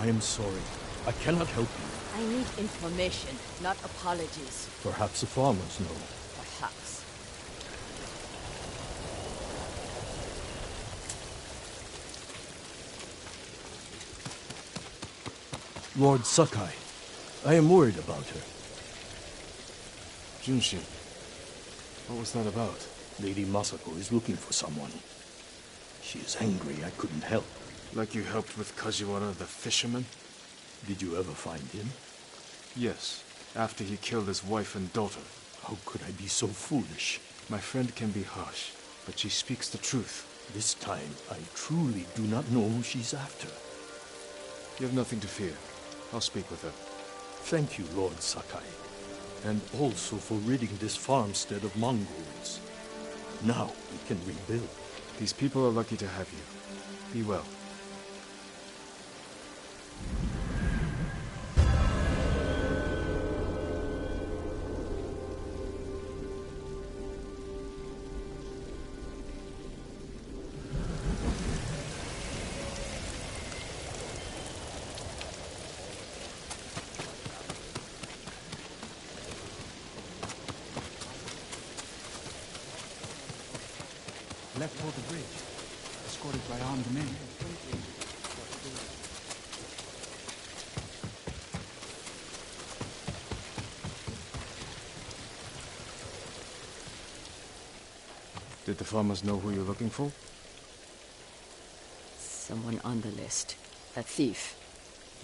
I am sorry. I cannot help you. I need information, not apologies. Perhaps the farmers know. Perhaps. Lord Sakai, I am worried about her. Junshin, what was that about? Lady Masako is looking for someone. She is angry I couldn't help. Like you helped with Kajiwara the fisherman? Did you ever find him? Yes, after he killed his wife and daughter. How could I be so foolish? My friend can be harsh, but she speaks the truth. This time, I truly do not know who she's after. You have nothing to fear. I'll speak with her. Thank you, Lord Sakai. And also for ridding this farmstead of Mongols. Now we can rebuild. These people are lucky to have you. Be well. Left toward the bridge, escorted by armed men. Did the farmers know who you're looking for? Someone on the list. A thief.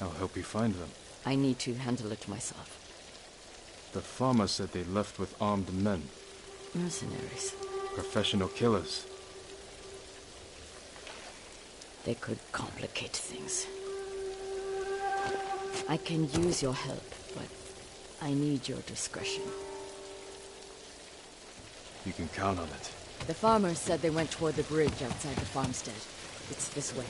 I'll help you find them. I need to handle it myself. The farmers said they left with armed men. Mercenaries. Professional killers. They could complicate things. I can use your help, but I need your discretion. You can count on it. The farmers said they went toward the bridge outside the farmstead. It's this way.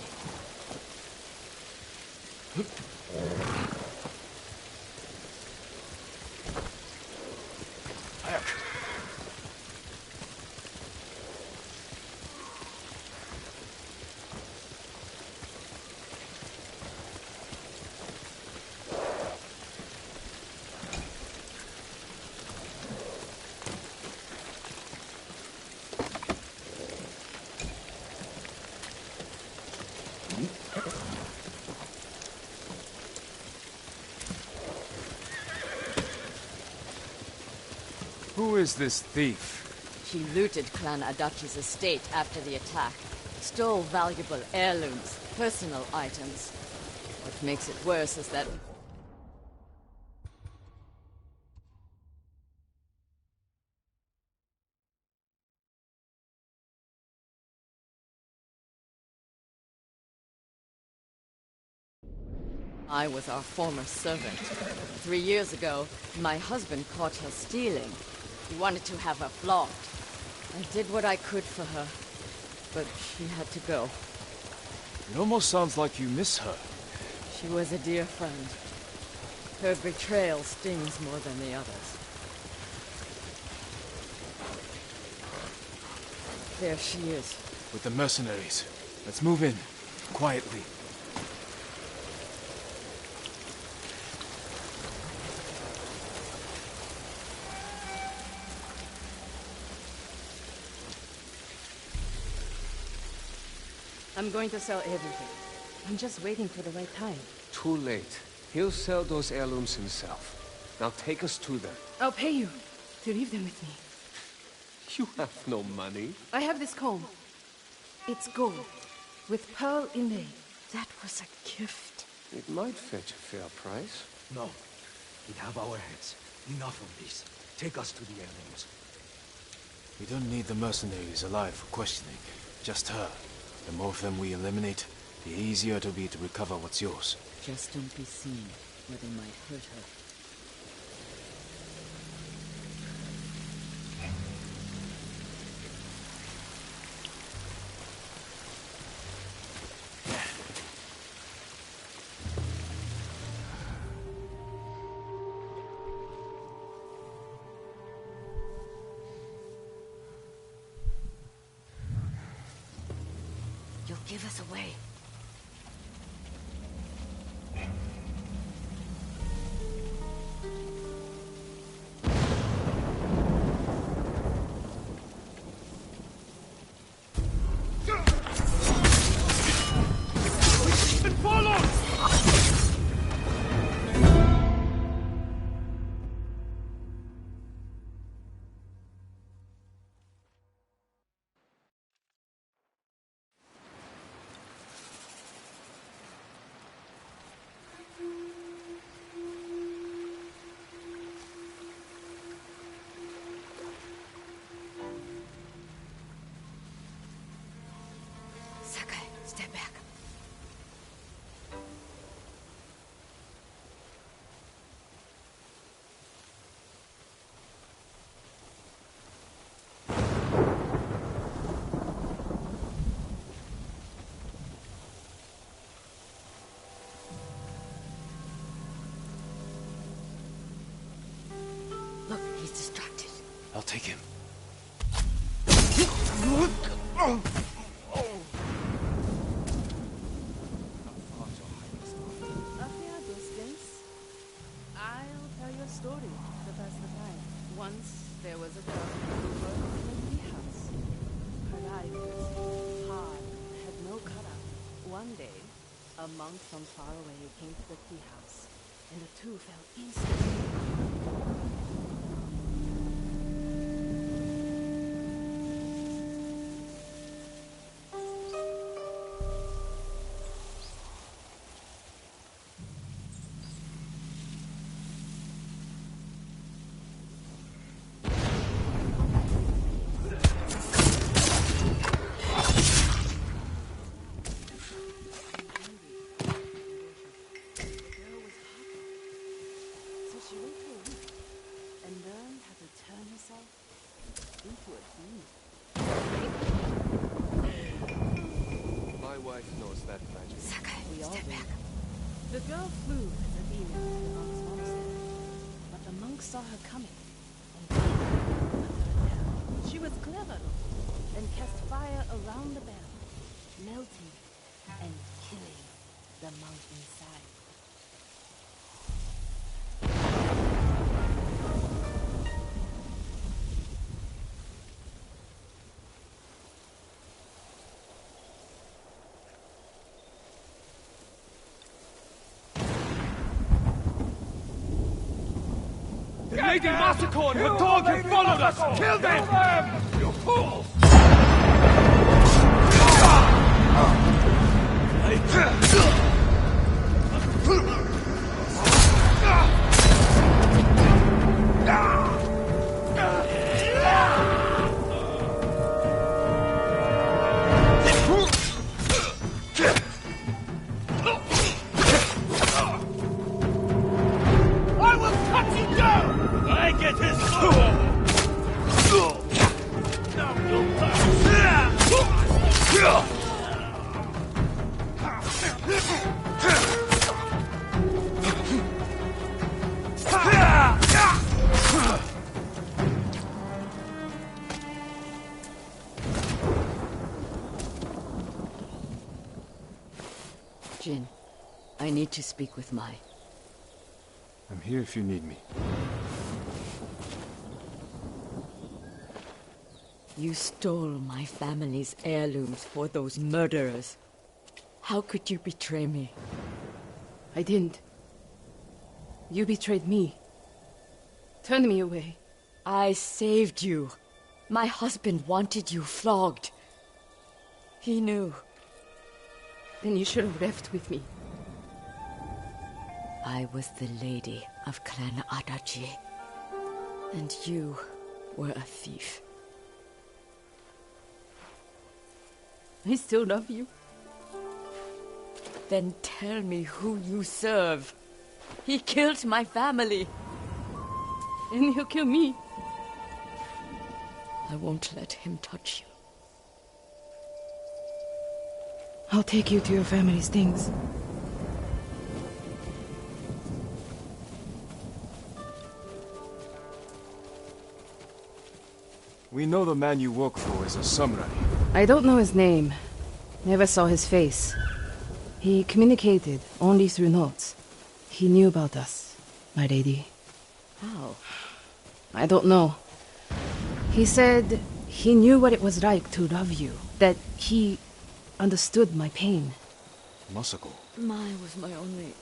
Who is this thief? She looted Clan Adachi's estate after the attack. Stole valuable heirlooms, personal items. What makes it worse is that I was our former servant. 3 years ago, my husband caught her stealing. He wanted to have her flogged. I did what I could for her, but she had to go. It almost sounds like you miss her. She was a dear friend. Her betrayal stings more than the others. There she is. With the mercenaries. Let's move in. Quietly. I'm going to sell everything. I'm just waiting for the right time. Too late. He'll sell those heirlooms himself. Now take us to them. I'll pay you to leave them with me. You have no money. I have this comb. It's gold, with pearl inlay. That was a gift. It might fetch a fair price. No. We have our heads. Enough of this. Take us to the heirlooms. We don't need the mercenaries alive for questioning. Just her. The more of them we eliminate, the easier it'll be to recover what's yours. Just don't be seen, or they might hurt her. You'll give us away. Take him. A fair distance. I'll tell you a story to pass the time. Once there was a girl who worked in a tea house. Her life was hard, had no cutout. One day, a monk from far away came to the tea house, and the two fell instantly. She went to a week and learned how to turn herself into a demon. My wife knows that magic. Sakai, we all do. The girl flew as a demon to the monk's monastery, but the monk saw her coming and hid under a bell. She was clever though, and cast fire around the bell, melting and killing the monk inside. Lady Masako and her dog have followed us! Kill them! You fools! Jin, I need to speak with Mai. I'm here if you need me. You stole my family's heirlooms for those murderers. How could you betray me? I didn't. You betrayed me. Turned me away. I saved you. My husband wanted you flogged. He knew. Then you should have left with me. I was the lady of Clan Adachi. And you were a thief. I still love you. Then tell me who you serve. He killed my family. And he'll kill me. I won't let him touch you. I'll take you to your family's things. We know the man you work for is a samurai. I don't know his name. Never saw his face. He communicated only through notes. He knew about us, my lady. How? I don't know. He said he knew what it was like to love you. That he understood my pain. Masako. Mai was my only...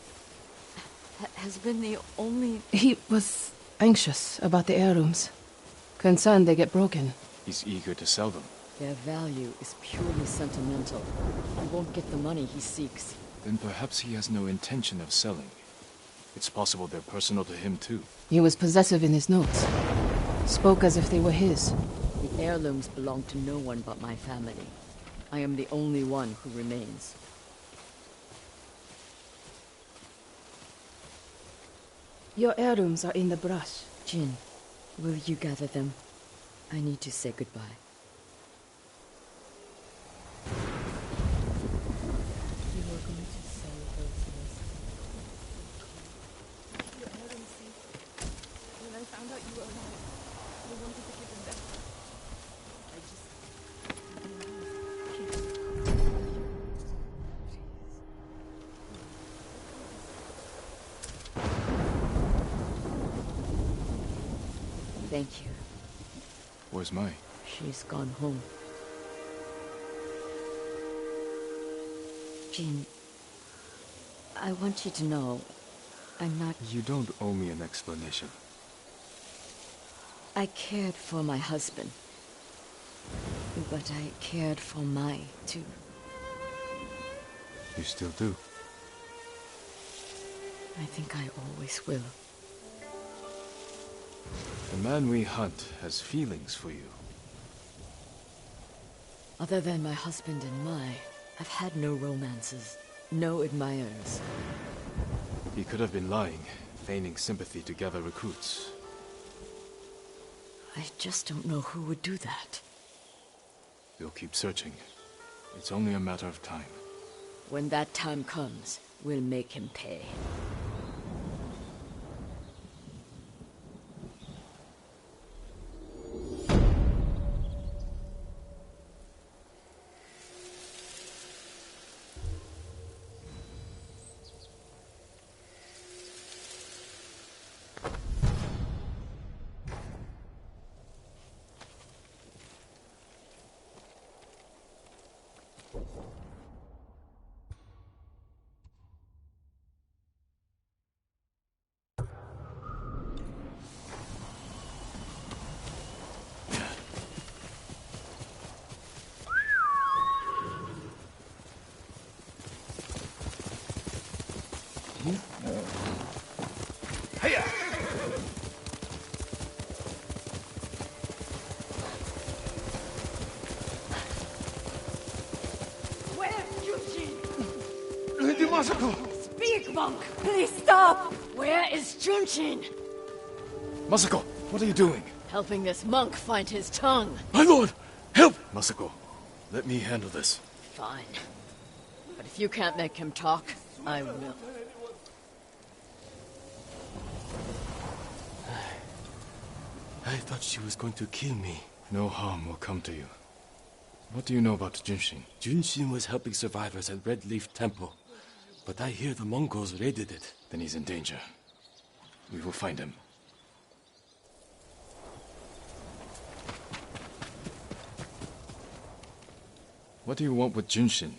has been the only... He was anxious about the heirlooms. Concerned they get broken. He's eager to sell them. Their value is purely sentimental. He won't get the money he seeks. Then perhaps he has no intention of selling. It's possible they're personal to him too. He was possessive in his notes. Spoke as if they were his. The heirlooms belong to no one but my family. I am the only one who remains. Your heirlooms are in the brush. Jin, will you gather them? I need to say goodbye. You were going to sell those lists. Your heirlooms safe. When I found out you were alive, I wanted to give them Thank you. Where's Mai? She's gone home. Jean, I want you to know, I'm not... You don't owe me an explanation. I cared for my husband. But I cared for Mai, too. You still do? I think I always will. The man we hunt has feelings for you. Other than my husband and Mai, I've had no romances, no admirers. He could have been lying, feigning sympathy to gather recruits. I just don't know who would do that. We'll keep searching. It's only a matter of time. When that time comes, we'll make him pay. Lady Masako! Speak, monk! Please stop! Where is Junshin? Masako, what are you doing? Helping this monk find his tongue. My lord! Help! Masako, let me handle this. Fine. But if you can't make him talk, I will. I thought she was going to kill me. No harm will come to you. What do you know about Junshin? Junshin was helping survivors at Red Leaf Temple. But I hear the Mongols raided it. Then he's in danger. We will find him. What do you want with Junshin?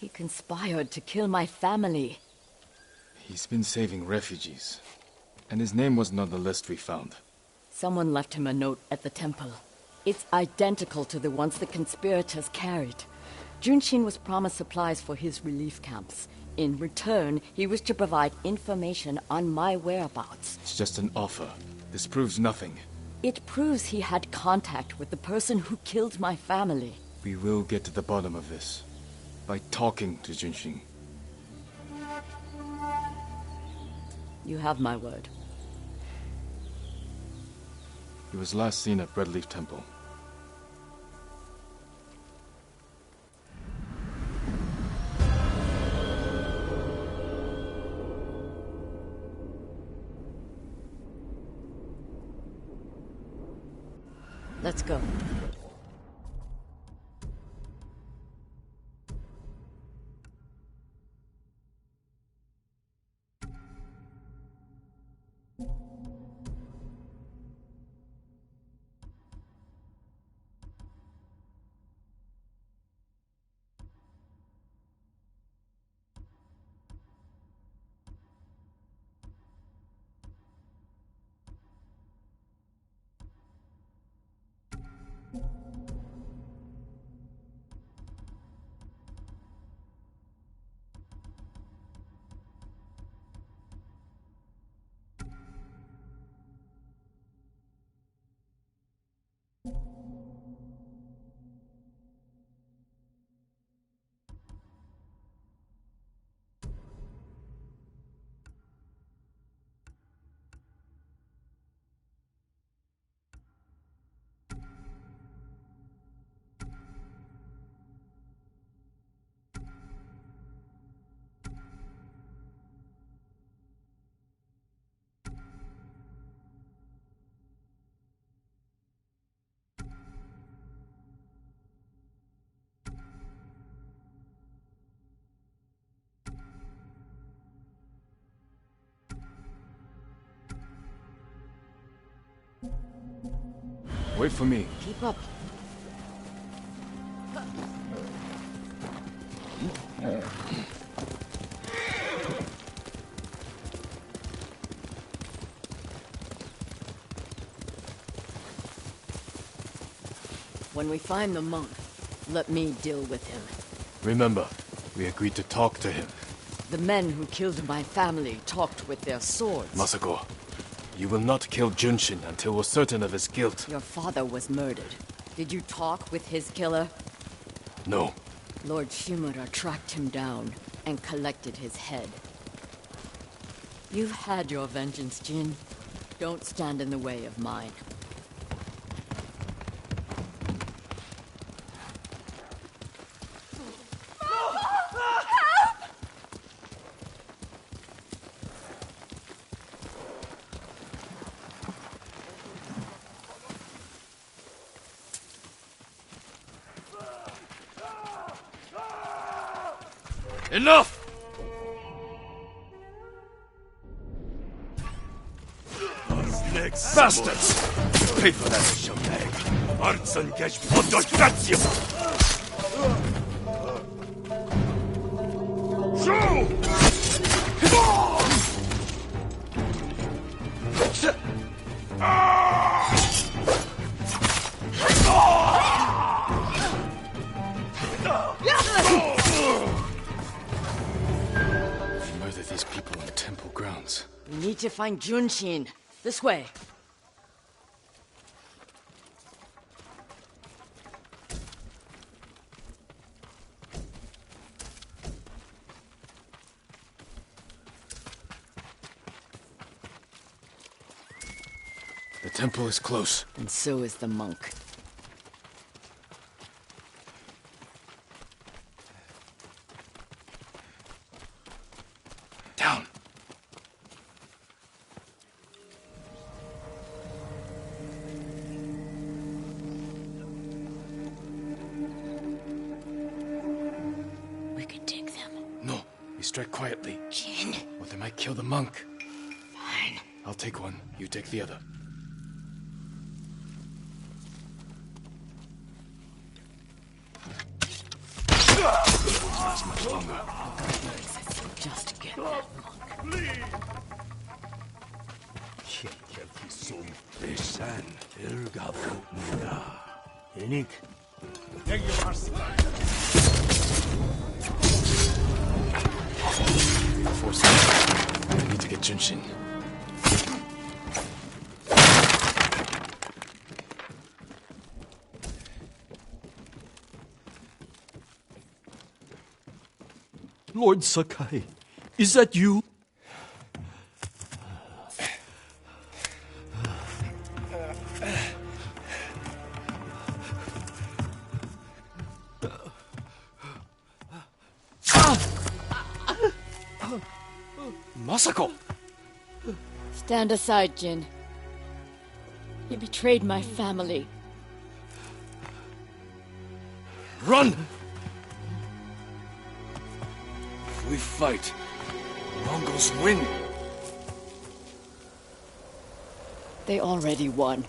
He conspired to kill my family. He's been saving refugees. And his name wasn't on the list we found. Someone left him a note at the temple. It's identical to the ones the conspirators carried. Junshin was promised supplies for his relief camps. In return, he was to provide information on my whereabouts. It's just an offer. This proves nothing. It proves he had contact with the person who killed my family. We will get to the bottom of this. By talking to Junshin. You have my word. He was last seen at Red Leaf Temple. Let's go. Wait for me. Keep up. When we find the monk, let me deal with him. Remember, we agreed to talk to him. The men who killed my family talked with their swords. Masako, you will not kill Junshin until we're certain of his guilt. Your father was murdered. Did you talk with his killer? No. Lord Shimura tracked him down and collected his head. You've had your vengeance, Jin. Don't stand in the way of mine. Enough! Bastards! Pay for that scumbag! Artsan Gesh Podostratio! Murder these people on temple grounds. We need to find Junshin. This way. The temple is close. And so is the monk. Down. We could take them. No, we strike quietly, Jin. or they might kill the monk. Fine. I'll take one, you take the other. Not much longer. Just get that monk. Besan, Irga Futnida. Enik. Force it. I need to get Junshin. Lord Sakai, is that you? Masako! Stand aside, Jin. You betrayed my family. Run! If we fight, Mongols win. They already won.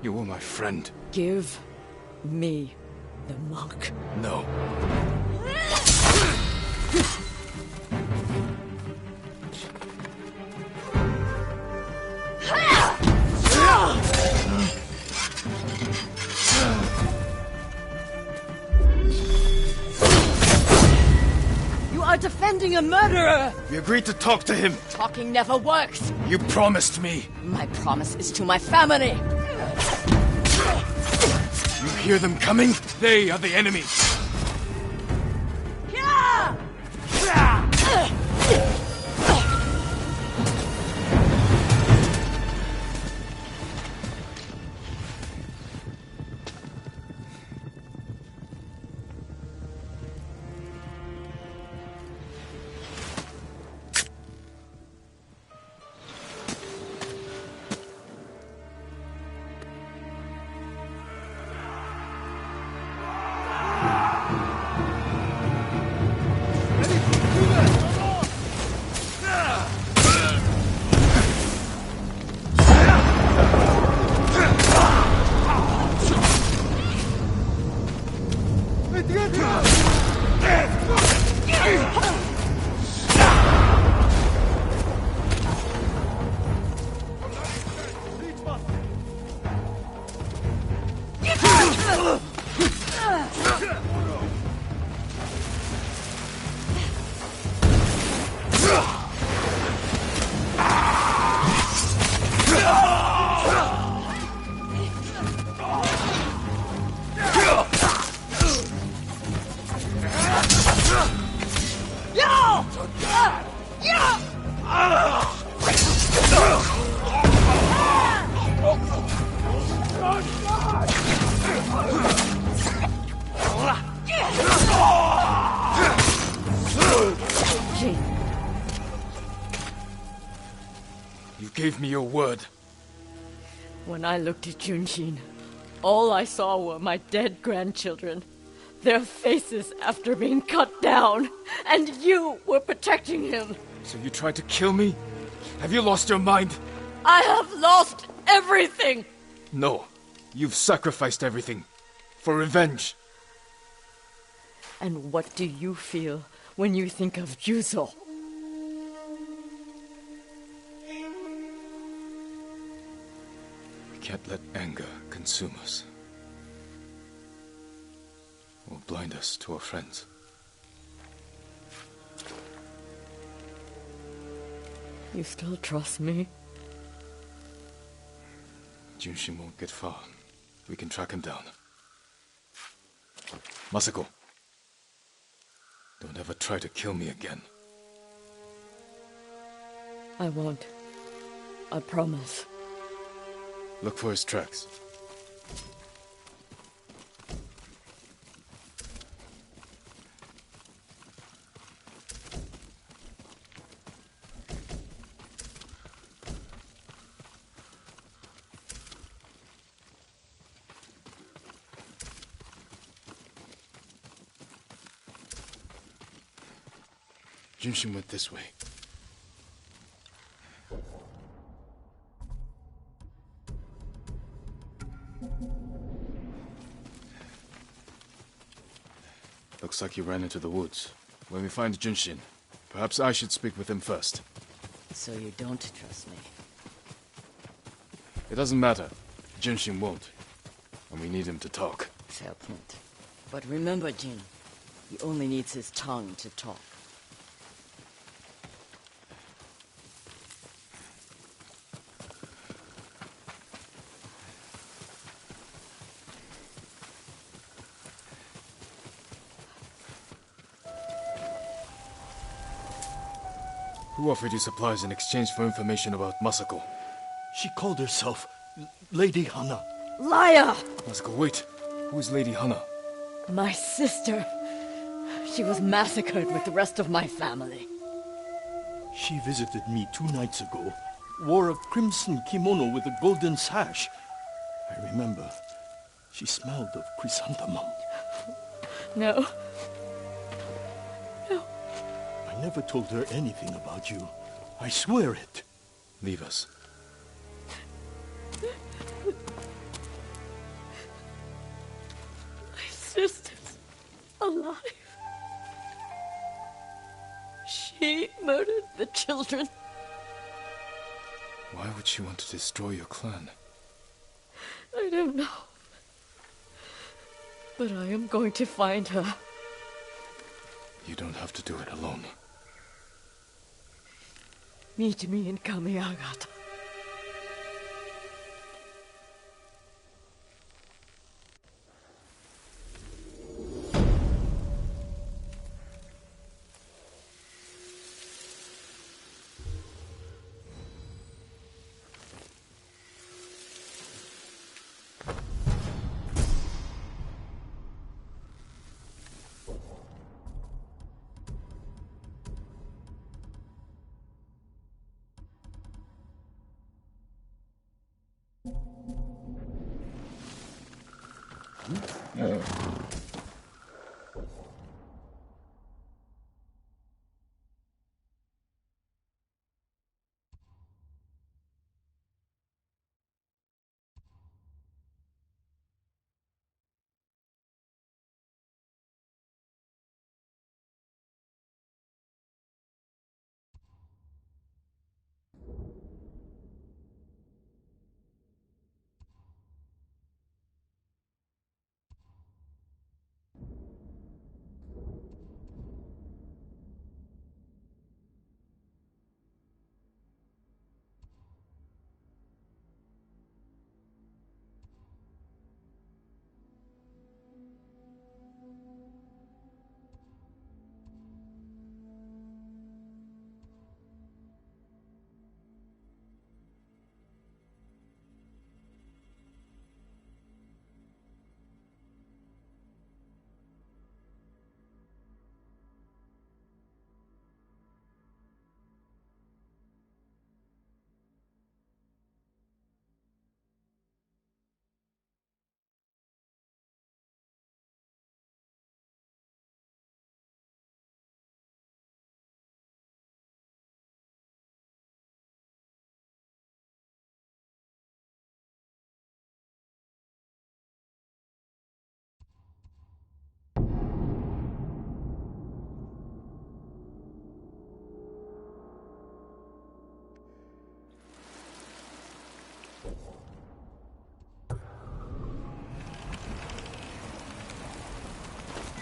You were my friend. Give me the monk. No. You are defending a murderer! We agreed to talk to him. Talking never works! You promised me. My promise is to my family! You hear them coming? They are the enemy. You gave me your word. When I looked at Junshin, all I saw were my dead grandchildren. Their faces after being cut down. And you were protecting him. So you tried to kill me? Have you lost your mind? I have lost everything! No. You've sacrificed everything. For revenge. And what do you feel when you think of Yuzo? We can't let anger consume us. Or blind us to our friends. You still trust me? Junshin won't get far. We can track him down. Masako. Don't ever try to kill me again. I won't. I promise. Look for his tracks. Junshin went this way. Looks like he ran into the woods. When we find Junshin, perhaps I should speak with him first. So you don't trust me? It doesn't matter. Junshin won't. And we need him to talk. Fair point. But remember, Jin, he only needs his tongue to talk. Who offered you supplies in exchange for information about Masako? She called herself Lady Hana. Liar! Masako, wait. Who is Lady Hana? My sister. She was massacred with the rest of my family. She visited me 2 nights ago, wore a crimson kimono with a golden sash. I remember. She smelled of chrysanthemum. No. I never told her anything about you. I swear it. Leave us. My sister's alive. She murdered the children. Why would she want to destroy your clan? I don't know. But I am going to find her. You don't have to do it alone. Meet me in Kamiagata.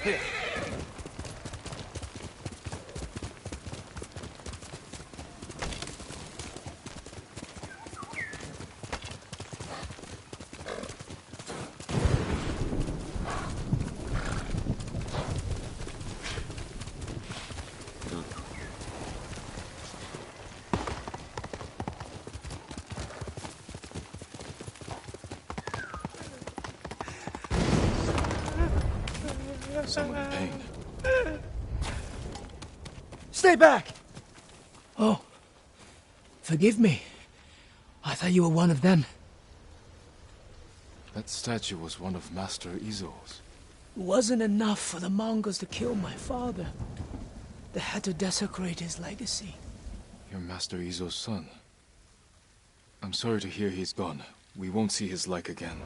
Here. Someone in pain. Stay back! Oh, forgive me. I thought you were one of them. That statue was one of Master Izo's. It wasn't enough for the Mongols to kill my father. They had to desecrate his legacy. You're Master Izo's son. I'm sorry to hear he's gone. We won't see his like again.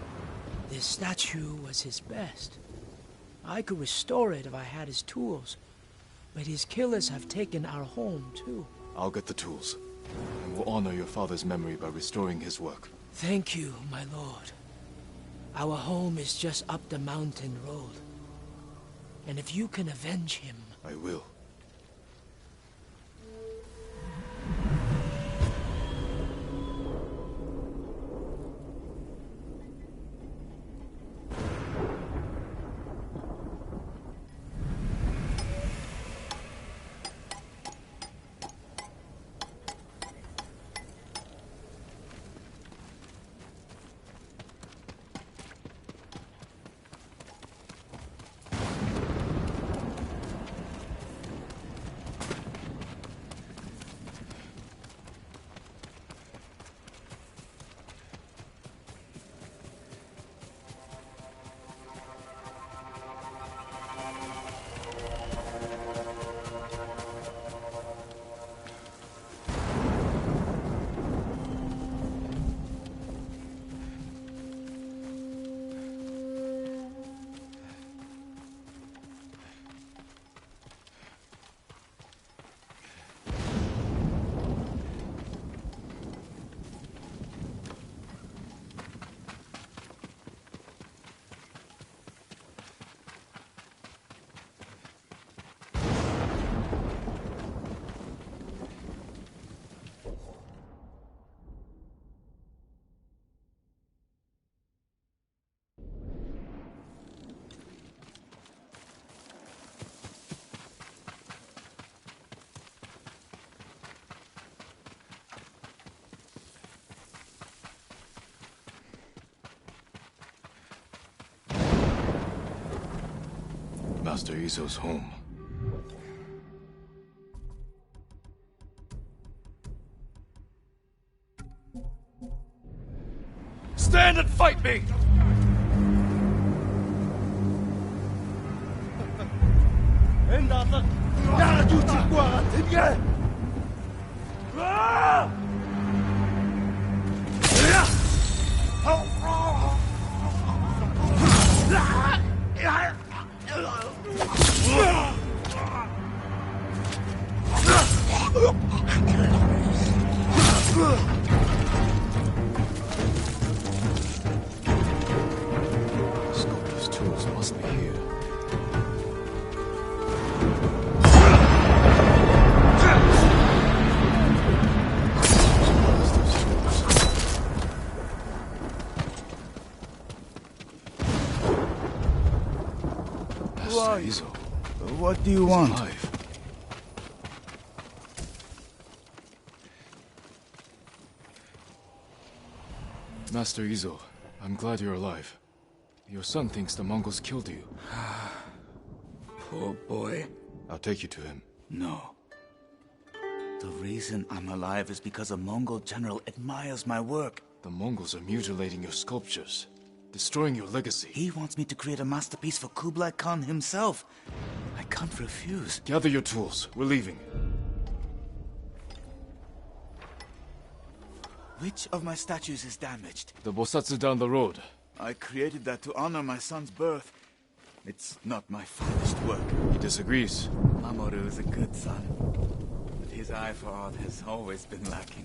This statue was his best. I could restore it if I had his tools. But his killers have taken our home, too. I'll get the tools. And we'll honor your father's memory by restoring his work. Thank you, my lord. Our home is just up the mountain road. And if you can avenge him... I will. Master Izo's home. Stand and fight me! Sculptor's tools must be here. Master Izo. What do you He's want? alive. Master Izo, I'm glad you're alive. Your son thinks the Mongols killed you. Poor boy. I'll take you to him. No. The reason I'm alive is because a Mongol general admires my work. The Mongols are mutilating your sculptures, destroying your legacy. He wants me to create a masterpiece for Kublai Khan himself. I can't refuse. Gather your tools. We're leaving. Which of my statues is damaged? The Bosatsu down the road. I created that to honor my son's birth. It's not my finest work. He disagrees. Mamoru is a good son, but his eye for art has always been lacking.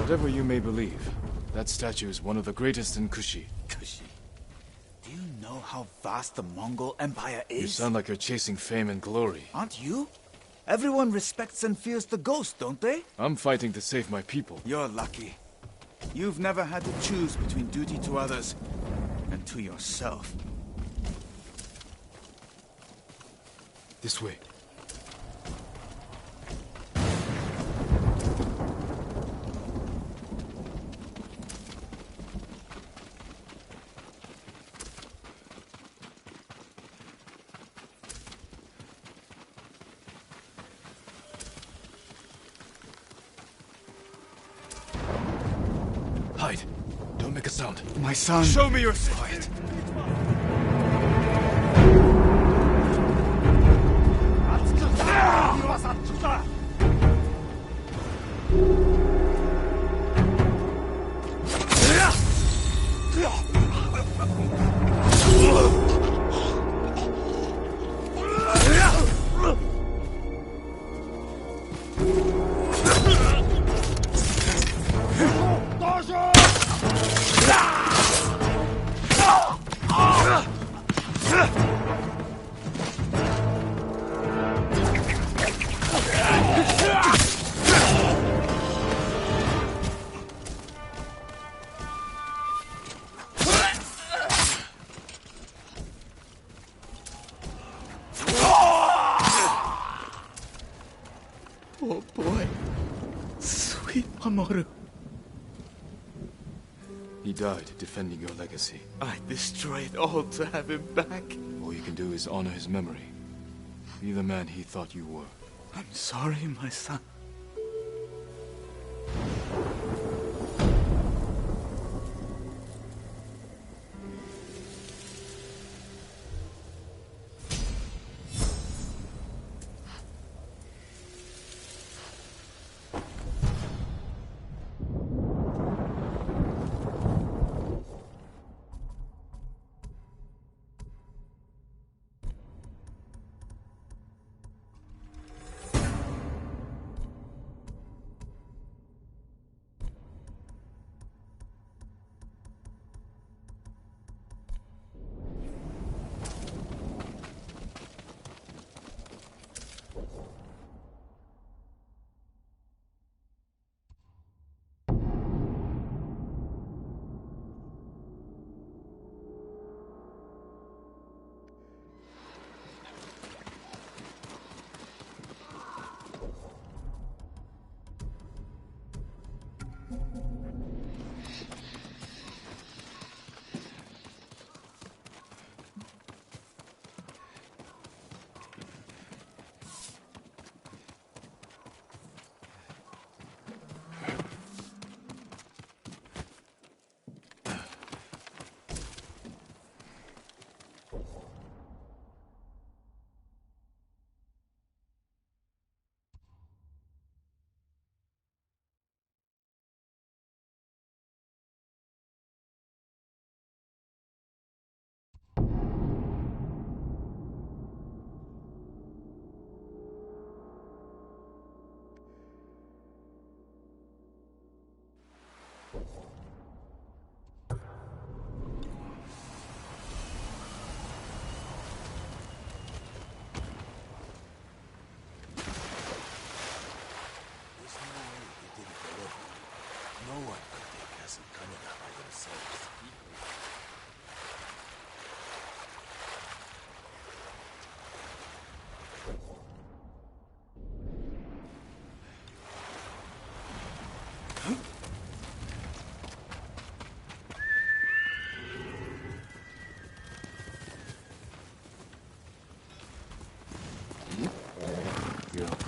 Whatever you may believe, that statue is one of the greatest in Kushi. Kushi. Do you know how vast the Mongol Empire is? You sound like you're chasing fame and glory. Aren't you? Everyone respects and fears the ghost, don't they? I'm fighting to save my people. You're lucky. You've never had to choose between duty to others and to yourself. This way. Hide. Don't make a sound. My son... Show me your quiet. Oh boy. Sweet Mamoru. He died defending your legacy. I destroyed all to have him back. All you can do is honor his memory. Be the man he thought you were. I'm sorry, my son.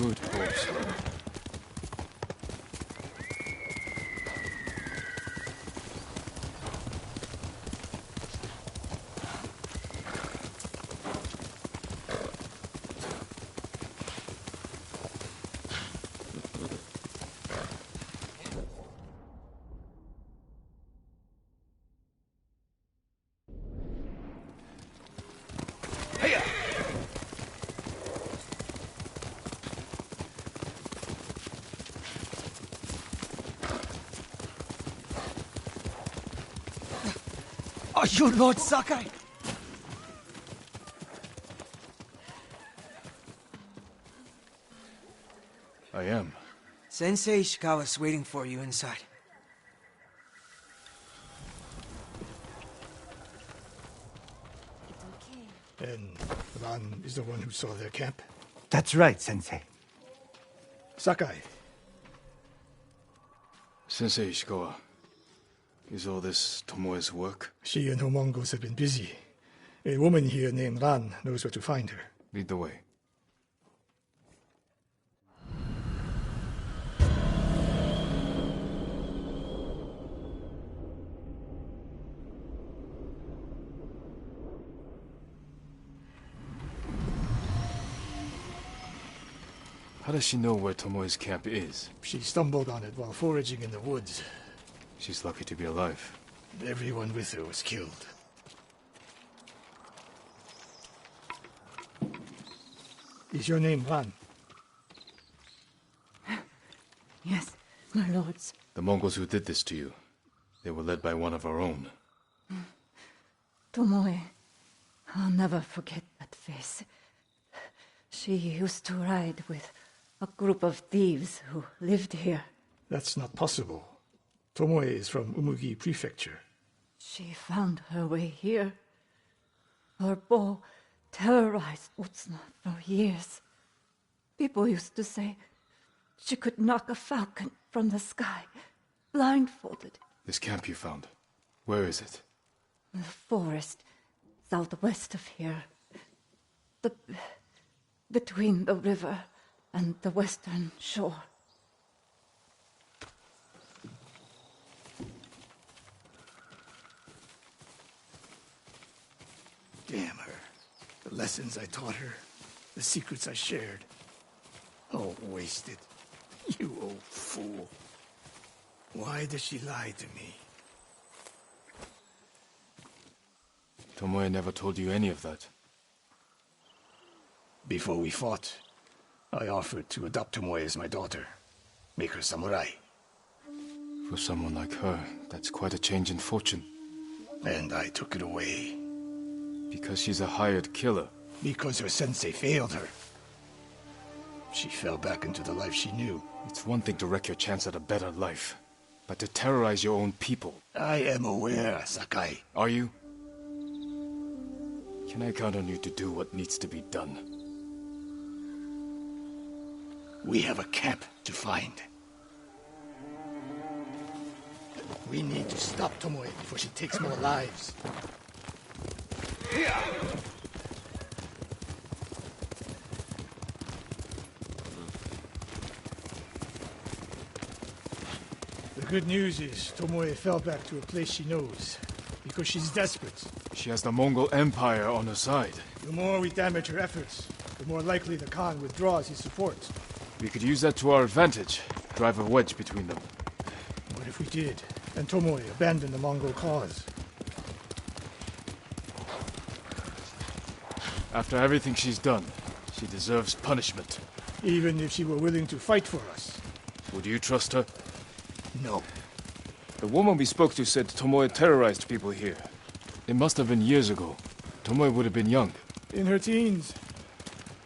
good horse. Are you Lord Sakai? I am. Sensei Ishikawa's waiting for you inside. And Ran is the one who saw their camp? That's right, Sensei. Sakai. Sensei Ishikawa, is all this Tomoe's work? She and her Mongols have been busy. A woman here named Ran knows where to find her. Lead the way. How does she know where Tomoe's camp is? She stumbled on it while foraging in the woods. She's lucky to be alive. Everyone with her was killed. Is your name Ran? Yes, my lords. The Mongols who did this to you, they were led by one of our own. Tomoe. I'll never forget that face. She used to ride with a group of thieves who lived here. That's not possible. Tomoe is from Umugi Prefecture. She found her way here. Her bow terrorized Utsuna for years. People used to say she could knock a falcon from the sky, blindfolded. This camp you found, where is it? The forest, southwest of here. Between the river and the western shore. Damn her. The lessons I taught her, the secrets I shared. All wasted. You old fool. Why does she lie to me? Tomoe never told you any of that. Before we fought, I offered to adopt Tomoe as my daughter. Make her samurai. For someone like her, that's quite a change in fortune. And I took it away. Because she's a hired killer. Because her sensei failed her. She fell back into the life she knew. It's one thing to wreck your chance at a better life, but to terrorize your own people. I am aware, Sakai. Are you? Can I count on you to do what needs to be done? We have a camp to find. We need to stop Tomoe before she takes more lives. The good news is Tomoe fell back to a place she knows, because she's desperate. She has the Mongol Empire on her side. The more we damage her efforts, the more likely the Khan withdraws his support. We could use that to our advantage, drive a wedge between them. What if we did, and Tomoe abandoned the Mongol cause? After everything she's done, she deserves punishment. Even if she were willing to fight for us. Would you trust her? No. The woman we spoke to said Tomoe terrorized people here. It must have been years ago. Tomoe would have been young. In her teens.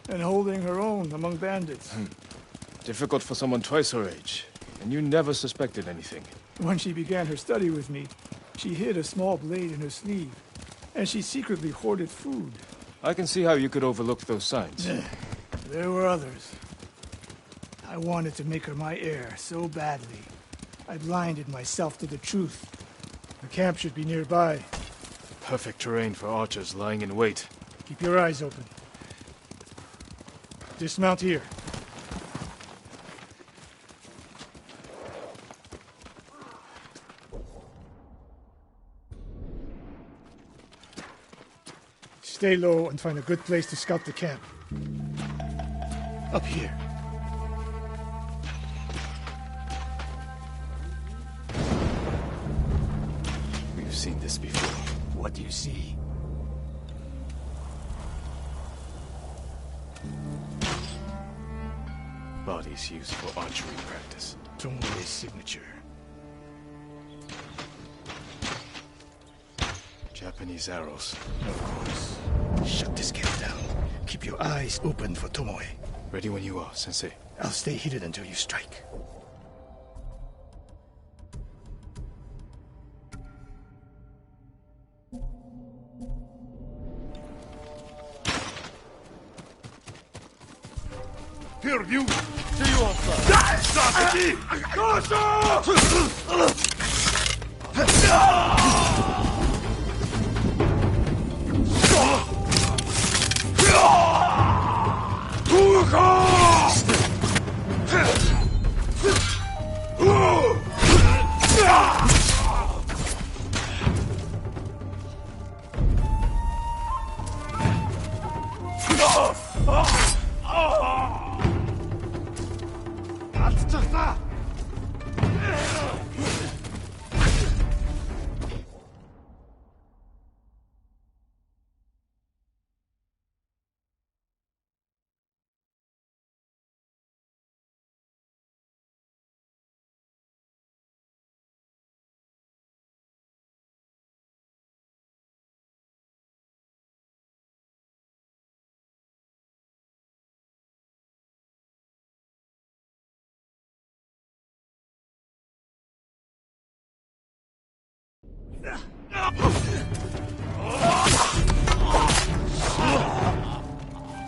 And holding her own among bandits. Difficult for someone twice her age. And you never suspected anything. When she began her study with me, she hid a small blade in her sleeve. And she secretly hoarded food. I can see how you could overlook those signs. There were others. I wanted to make her my heir so badly. I blinded myself to the truth. The camp should be nearby. Perfect terrain for archers lying in wait. Keep your eyes open. Dismount here. Stay low and find a good place to scout the camp. Up here. We've seen this before. What do you see? Bodies used for archery practice. Tomoe's signature. Japanese arrows. Of course. Shut this camp down. Keep your eyes open for Tomoe. Ready when you are, Sensei. I'll stay hidden until you strike. Here, you! See you outside! Sasaki!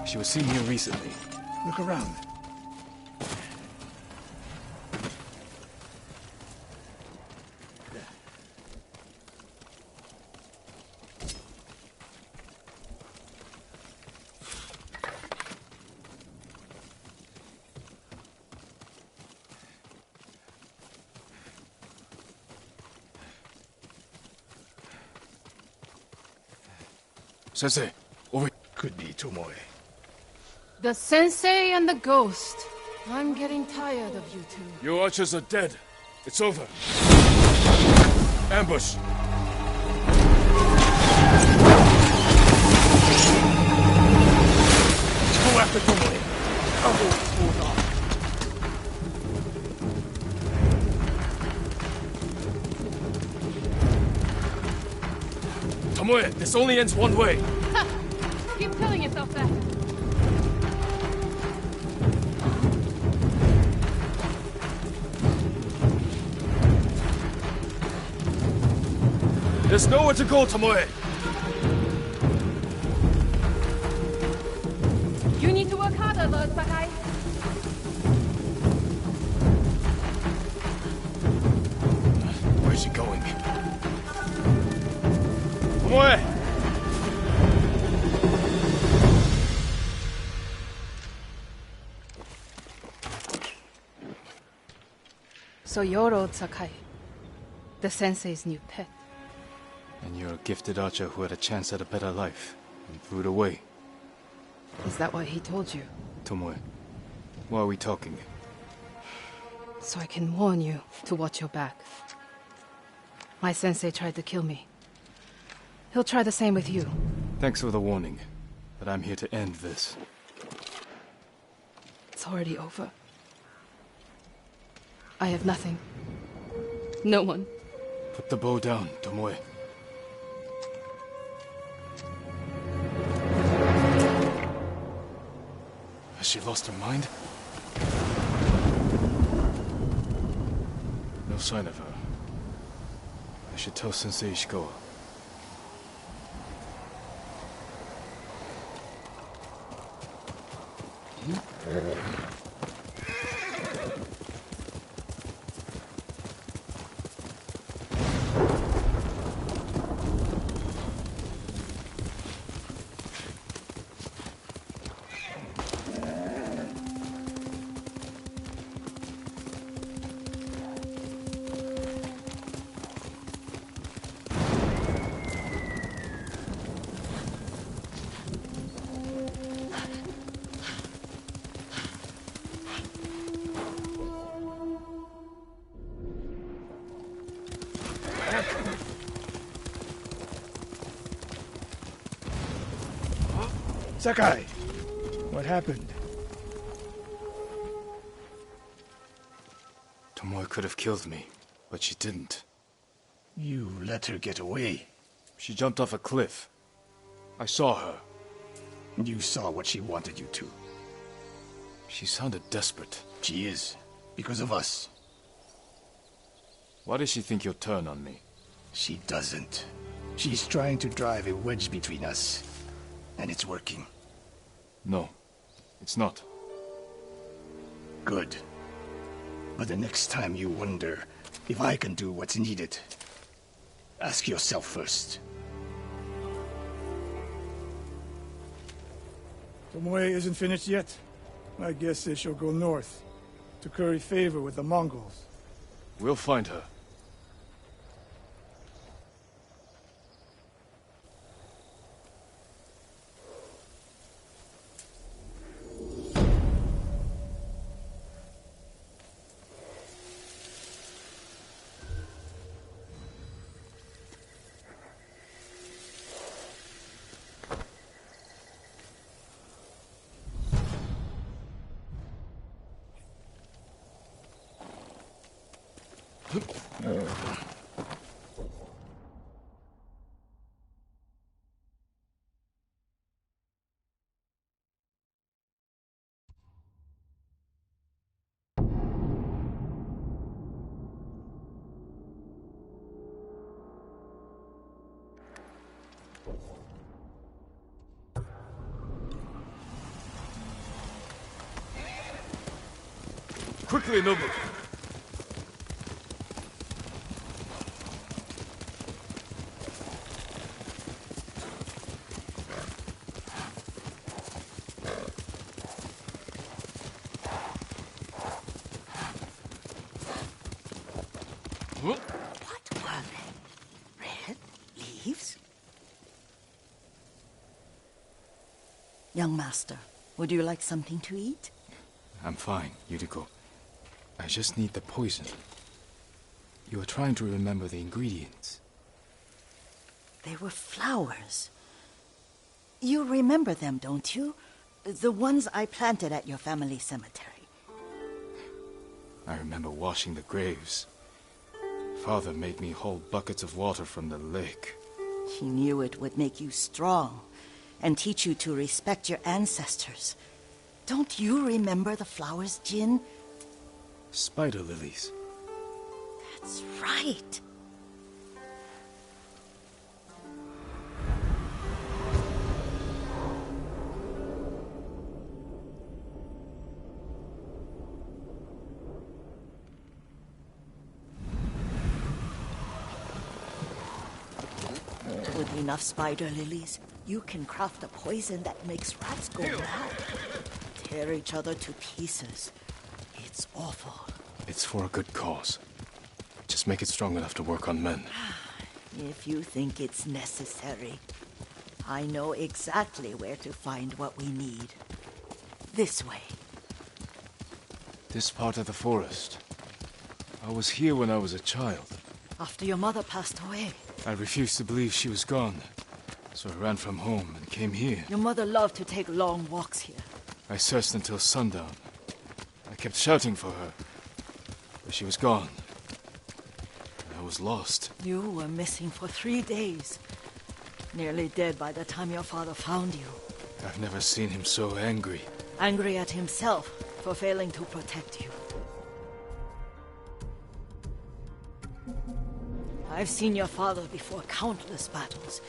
She was seen here recently. Look around. Sensei, over. Could be Tomoe. The sensei and the ghost. I'm getting tired of you two. Your archers are dead. It's over. Ambush! Go after Tomoe. I'll go hold on. Tomoe, this only ends one way. Ha! Keep telling yourself that. There's nowhere to go, Tomoe. You need to work harder, Lord Sakai. Where's she going? Tomoe! So you're Lord Sakai, the sensei's new pet. And you're a gifted archer who had a chance at a better life and threw it away. Is that what he told you? Tomoe, why are we talking? So I can warn you to watch your back. My sensei tried to kill me. He'll try the same with you. Thanks for the warning, but I'm here to end this. It's already over. I have nothing. No one. Put the bow down, Tomoe. Has she lost her mind? No sign of her. I should tell Sensei Ishikawa. Sakai, what happened? Tomoe could have killed me, but she didn't. You let her get away. She jumped off a cliff. I saw her. You saw what she wanted you to. She sounded desperate. She is, because of us. Why does she think you'll turn on me? She doesn't. She's trying to drive a wedge between us. And it's working. No, it's not. Good. But the next time you wonder if I can do what's needed, ask yourself first. Tomoe isn't finished yet. My guess is she'll go north, to curry favor with the Mongols. We'll find her. Quickly, Nobu! What were they? Red leaves? Young master, would you like something to eat? I'm fine, Yuriko. I just need the poison. You are trying to remember the ingredients. They were flowers. You remember them, don't you? The ones I planted at your family cemetery. I remember washing the graves. Father made me hold buckets of water from the lake. He knew it would make you strong and teach you to respect your ancestors. Don't you remember the flowers, Jin? Spider lilies. That's right. With enough spider lilies, you can craft a poison that makes rats go mad. Tear each other to pieces. It's awful. It's for a good cause. Just make it strong enough to work on men. If you think it's necessary, I know exactly where to find what we need. This way. This part of the forest. I was here when I was a child. After your mother passed away. I refused to believe she was gone. So I ran from home and came here. Your mother loved to take long walks here. I searched until sundown. I kept shouting for her. But she was gone. I was lost. You were missing for 3 days. Nearly dead by the time your father found you. I've never seen him so angry. Angry at himself for failing to protect you. I've seen your father before countless battles,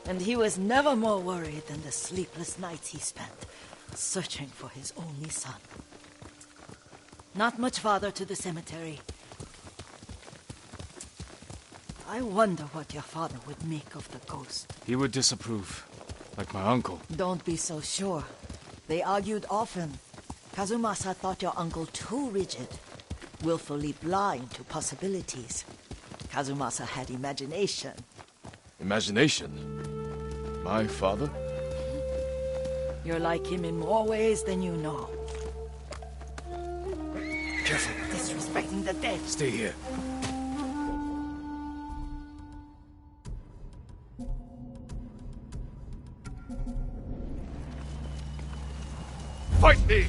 and he was never more worried than the sleepless nights he spent searching for his only son. Not much farther to the cemetery. I wonder what your father would make of the ghost. He would disapprove, like my uncle. Don't be so sure. They argued often. Kazumasa thought your uncle too rigid, willfully blind to possibilities. Kazumasa had imagination. Imagination? My father? You're like him in more ways than you know. Careful. Disrespecting the dead. Stay here. fight me!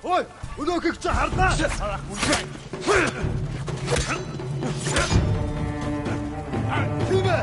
Ой, өнөөхийг чи харлаа. Тимэ.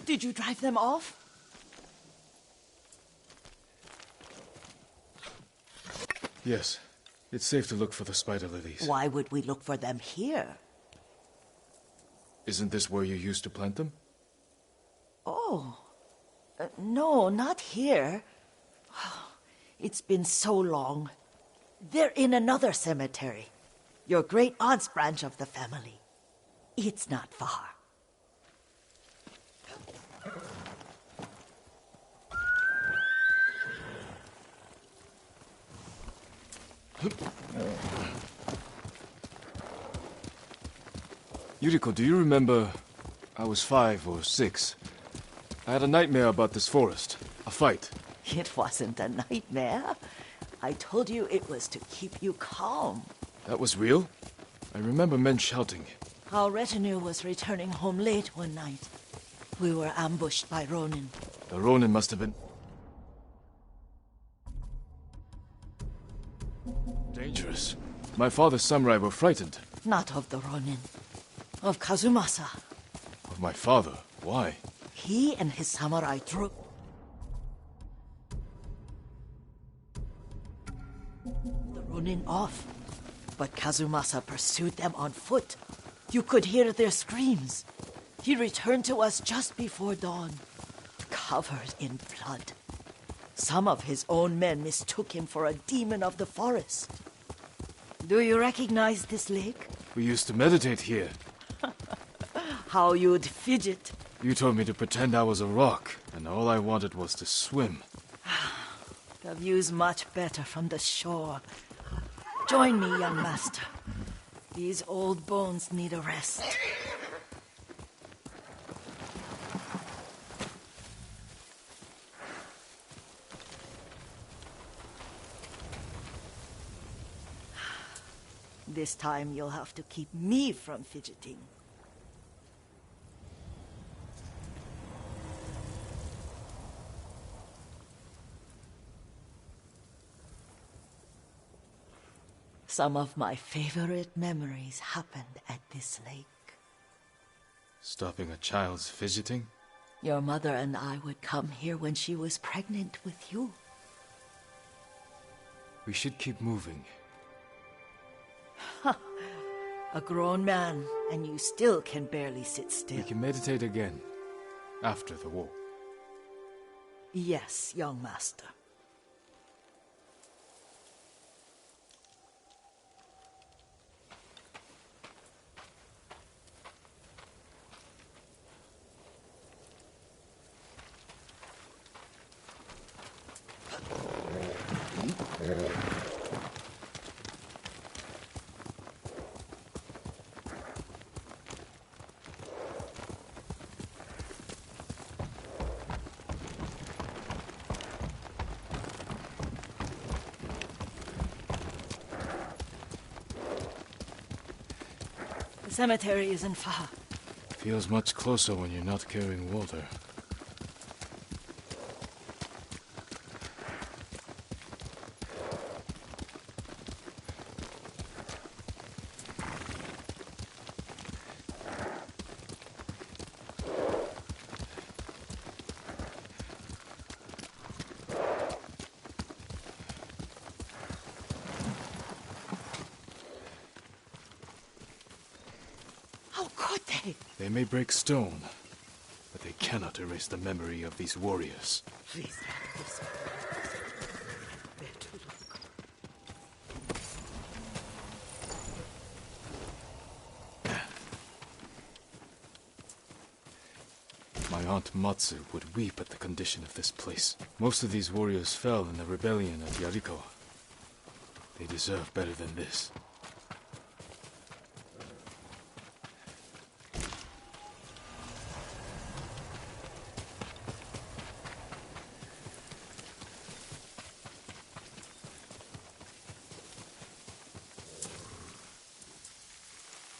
Did you drive them off? Yes. It's safe to look for the spider lilies. Why would we look for them here? Isn't this where you used to plant them? Oh. No, not here. It's been so long. They're in another cemetery. Your great-aunt's branch of the family. It's not far. Yuriko, do you remember? I was 5 or 6. I had a nightmare about this forest. A fight. It wasn't a nightmare. I told you it was to keep you calm. That was real? I remember men shouting. Our retinue was returning home late one night. We were ambushed by Ronin. The Ronin must have been... dangerous. My father's samurai were frightened. Not of the Ronin. Of Kazumasa. Of my father? Why? He and his samurai drove the Ronin off. But Kazumasa pursued them on foot. You could hear their screams. He returned to us just before dawn, covered in blood. Some of his own men mistook him for a demon of the forest. Do you recognize this lake? We used to meditate here. How you'd fidget. You told me to pretend I was a rock, and all I wanted was to swim. The view's much better from the shore. Join me, young master. These old bones need a rest. This time you'll have to keep me from fidgeting. Some of my favorite memories happened at this lake. Stopping a child's fidgeting? Your mother and I would come here when she was pregnant with you. We should keep moving. A grown man, and you still can barely sit still. We can meditate again, after the war. Yes, young master. The cemetery isn't far. Feels much closer when you're not carrying water. They may break stone, but they cannot erase the memory of these warriors. Please, this way. Where to look? My aunt Matsu would weep at the condition of this place. Most of these warriors fell in the rebellion at Yarikawa. They deserve better than this.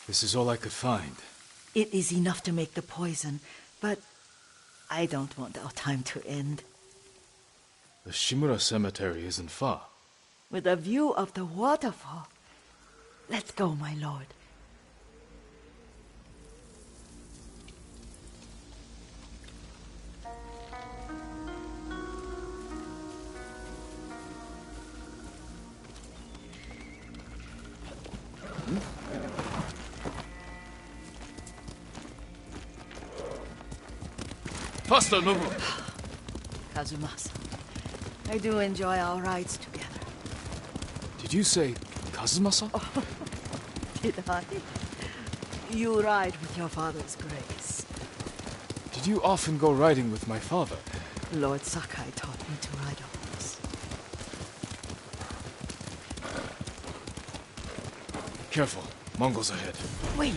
This is all I could find. It is enough to make the poison, but I don't want our time to end. The Shimura cemetery isn't far. With a view of the waterfall. Let's go, my lord. Faster, Nobu! Kazumasa, I do enjoy our rides together. Did you say Kazumasa? Oh, did I? You ride with your father's grace. Did you often go riding with my father? Lord Sakai taught me to ride a horse. Careful, Mongols ahead. Wait,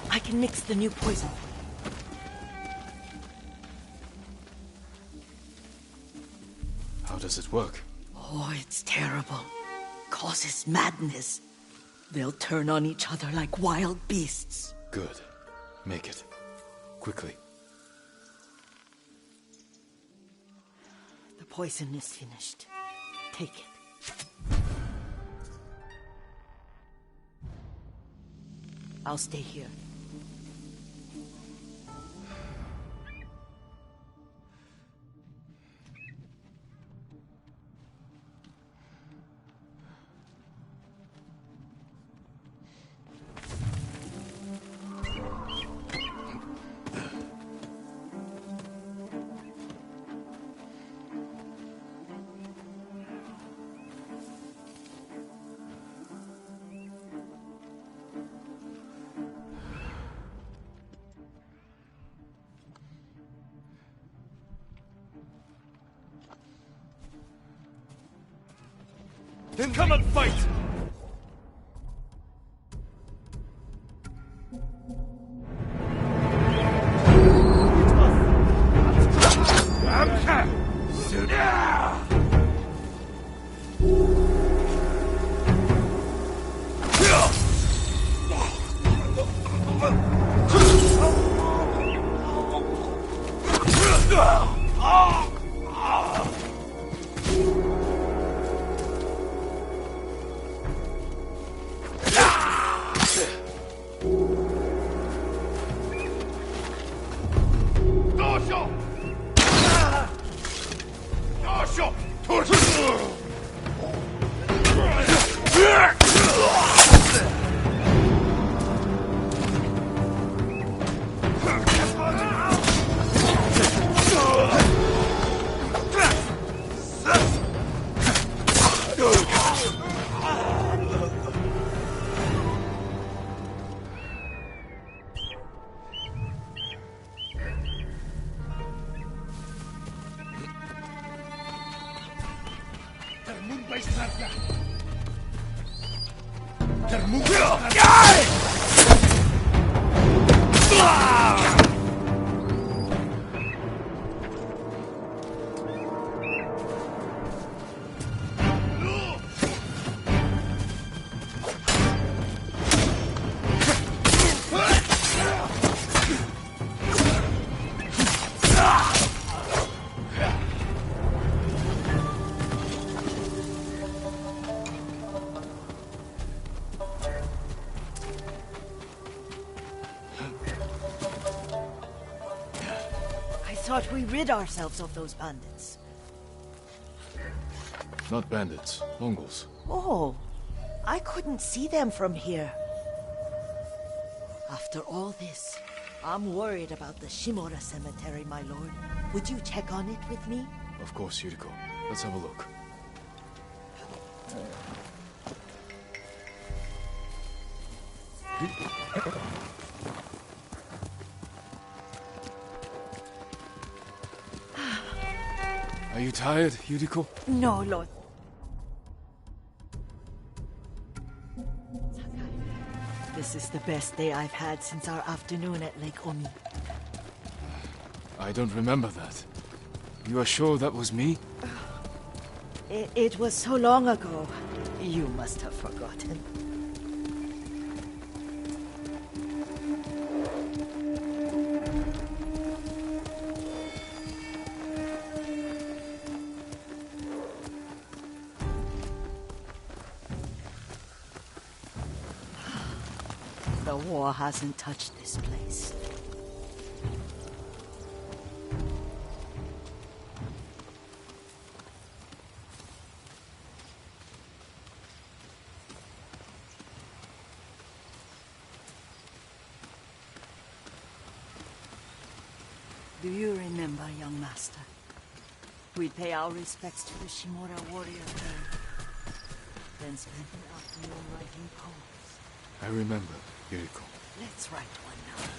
I can mix the new poison for you. How does it work? Oh, it's terrible. Causes madness. They'll turn on each other like wild beasts. Good. Make it. Quickly. The poison is finished. Take it. I'll stay here. Then come and fight! I thought we rid ourselves of those bandits. Not bandits, Mongols. Oh, I couldn't see them from here. After all this, I'm worried about the Shimura cemetery, my lord. Would you check on it with me? Of course, Yuriko. Let's have a look. Are you tired, Yuriko? No, lord. This is the best day I've had since our afternoon at Lake Omi. I don't remember that. You are sure that was me? It was so long ago. You must have forgotten. The war hasn't touched this place. Do you remember, young master? We'd pay our respects to the Shimura warrior there, then spend the afternoon writing poems. I remember, Yuriko. Let's write one now.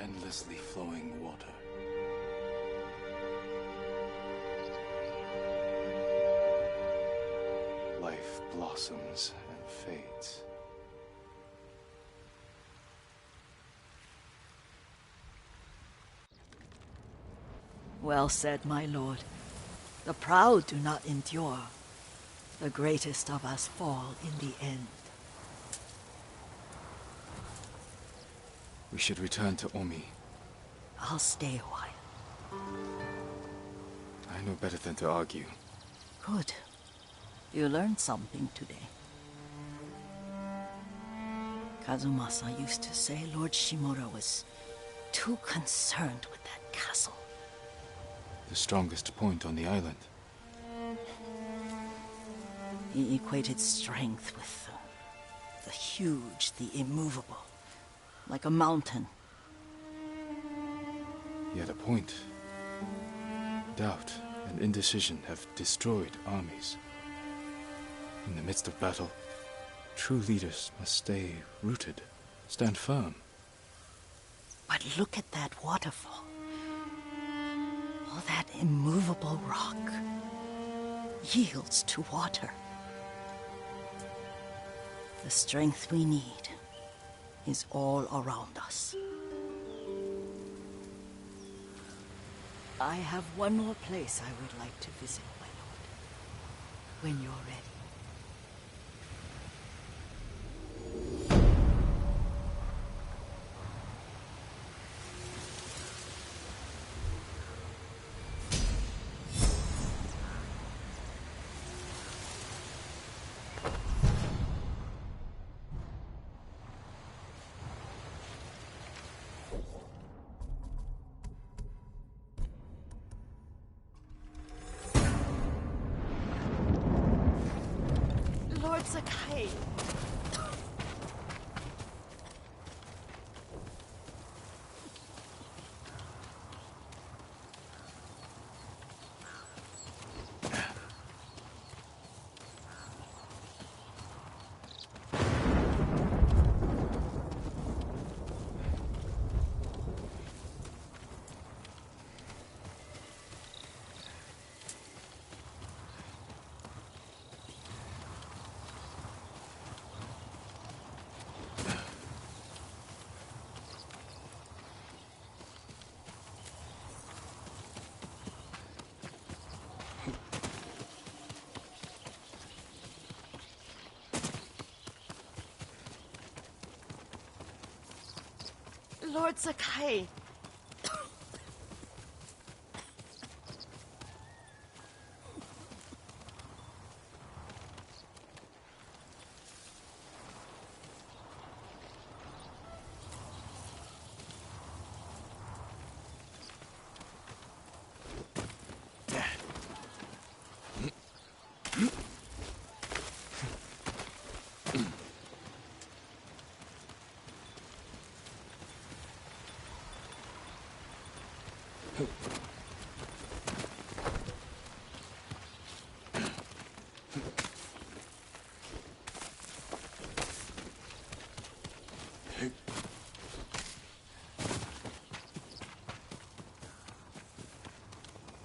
Endlessly flowing water. Life blossoms and fades. Well said, my lord. The proud do not endure. The greatest of us fall in the end. We should return to Omi. I'll stay a while. I know better than to argue. Good. You learned something today. Kazumasa used to say Lord Shimura was too concerned with that castle. The strongest point on the island. He equated strength with the huge, the immovable. Like a mountain. Yet a point. Doubt and indecision have destroyed armies. In the midst of battle, true leaders must stay rooted, stand firm. But look at that waterfall. All that immovable rock yields to water. The strength we need is all around us. I have one more place I would like to visit, my lord. When you're ready. Lord Sakai. Lord Sakai.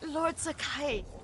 Lord Sakai.